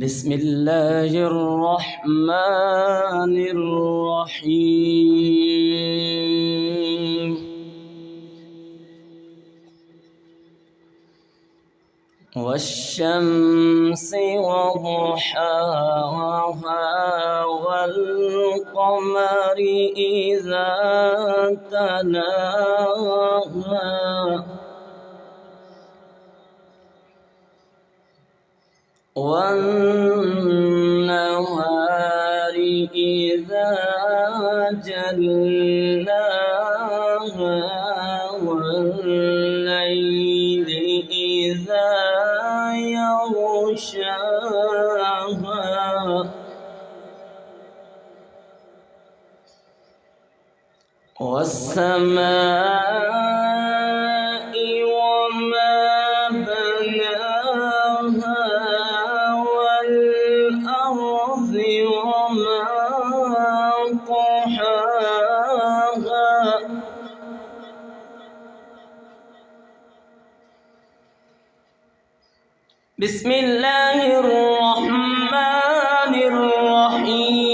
بسم الله الرحمن الرحيم والشمس وضحاها والقمر إذا تلاها والنهار إذا جلاها والليل إذا يغشاها والسماء وما بناها والأرض وما طحاها بسم الله الرحمن الرحيم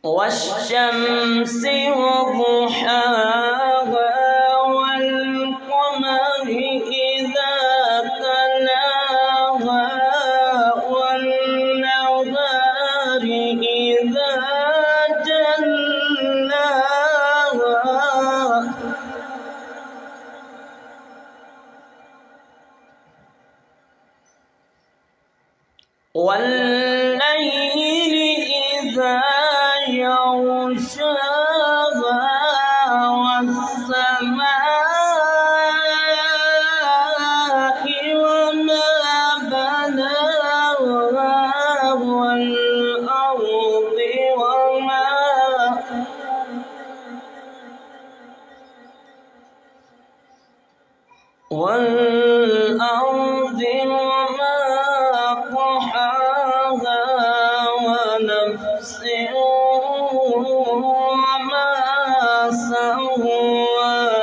والشمس وضحاها والقمر إذا تلاها والنهار إذا جلاها والليل إذا يغشاها والسماء وما بناها والأرض وما طحاها ونفس وما سواها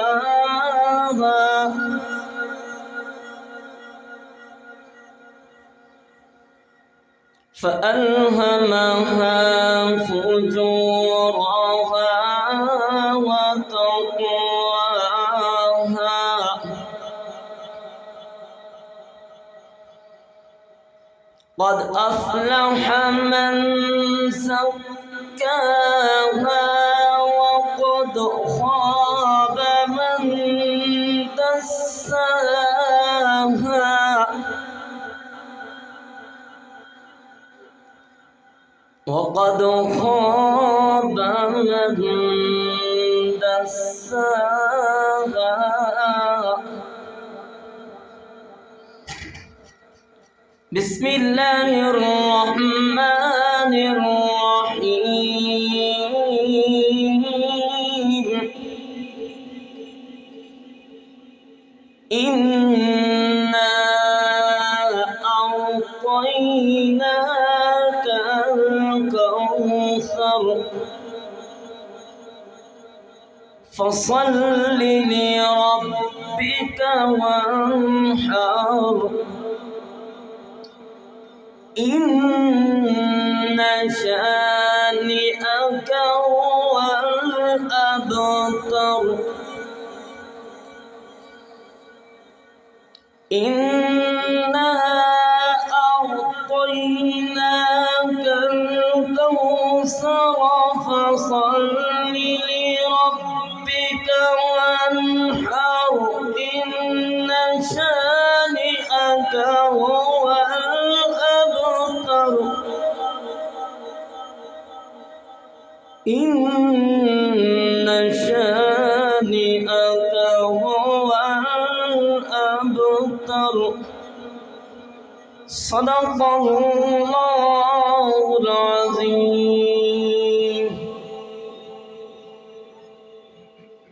فألهمها فجورها وتقواها قد أفلح من زكاها وقد خاب من دساها وقد خاب من دساها بسم الله الرحمن الرحيم إنا أعطيناك الكوثر فصل لربك وانحر إن شانئك هو الأبتر إنا أعطيناك الكوثر فصل لربك وانحر إن شانئك هو الأبتر إن شانئك هو الأبتر صدق الله العظيم.